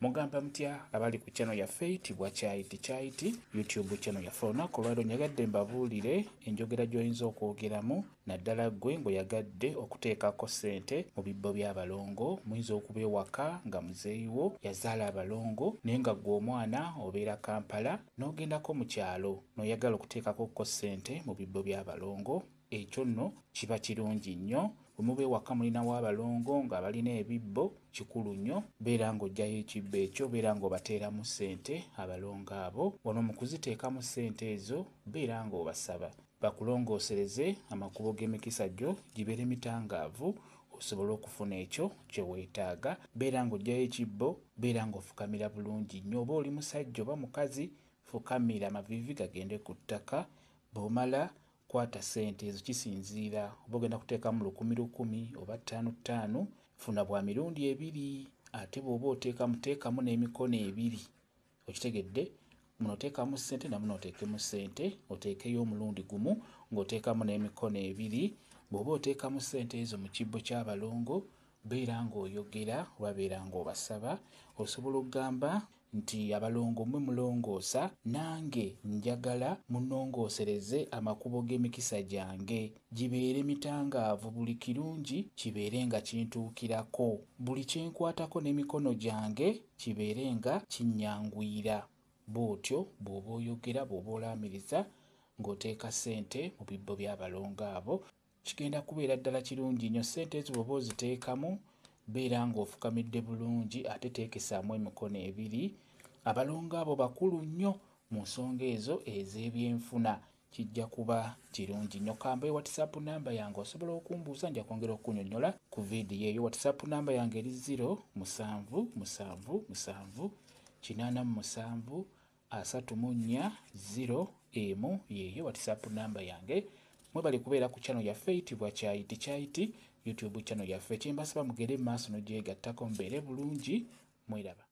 Mugamba mutya abali ku channel yaffe eyitibwa Kyaiti YouTube channel yaffe. Olunaku olwaleero nyagadde mbabuulire enjogera gy'oyinza okwogeramu naddala ggwe ng'oyagadde okuteekako ssente mu bibbo by'abalongo. Muyinza okuba ewaka nga muzeeyiwo yazaala abalongo naye nga ggwe omwana obeera Kampala n'ogendako mu kyalo n'oyagala okuteekako ssente mu bibbo by'abalongo. Ekyo nno kiba kirungi nnyo. Bwe muba ewaka mulinawo abalongo nga balina ebibbo, kikulu nnyo beera ng'oggyayo ekibbo ekyo, beera ng'obateeramu ssente abalongo abo. Wano mu kuziteekamu ssente ezo beera ng'obasaba bakulongoosereze amakubo g'emikisa gyo gibeere mitangaavu osobola okufuna ekyo kye weetaaga. Beera ng'oggyayo ekibbo, beera ng'ofukamira bulungi nnyo. Oba oli musajja oba mukazi, fukamira amaviivi gagende ku ttaka. Bw'omala kwata ssente ezo, kisinziira oba ogenda kuteekamu 1,000 oba 5,5, funa bwa mirundi 2. Ate bw'oba oteekamu n'emikono 2, okitegedde, muno oteekamu ssente na muno oteekemu ssente, oteekeyo omulundi gumu ng'oteekamu n'emikono 2. Bw'oba oteekamu ssente ezo mu kibbo ky'abalongo, beera ng'oyogera oba beera ng'obasaba. Osobola okugamba nti abalongo mmwe mulongoosa, nange njagala munnongoosereze amakubo g'emikisa gyange gibeere mitangaavu, buli kirungi kibeere nga kintuukirako, buli kye nkwatako n'emikono gyange kibeere nga kinnyanguyira. Bw'otyo bw'oba oyogera, bw'oba olaamiriza ng'oteeka ssente mu bibbo by'abalongo abo, kigenda kubeera ddala kirungi nnyo. Ssente ezo bw'oba oziteekamu beera ng'ofukamidde bulungi ate teekesaamu emikono 2. Abalongo abo bakulu nnyo mu nsonga ezo ez'ebyenfuna, kijja kuba kirungi nnyo. Kamba WhatsApp namba yange osobola okumbuuza, nja kwongera okunnyonnyola ku viidiyo eyo. WhatsApp namba yange eri 0778784 yeeyo WhatsApp namba yange. Mwebali kubeera ku channel yaffe eyitibwa Kyaiti YouTube channel yaffe. Kye mbasaba mugere mu maaso n'ogyegattako mubeere bulungi. Mweraba.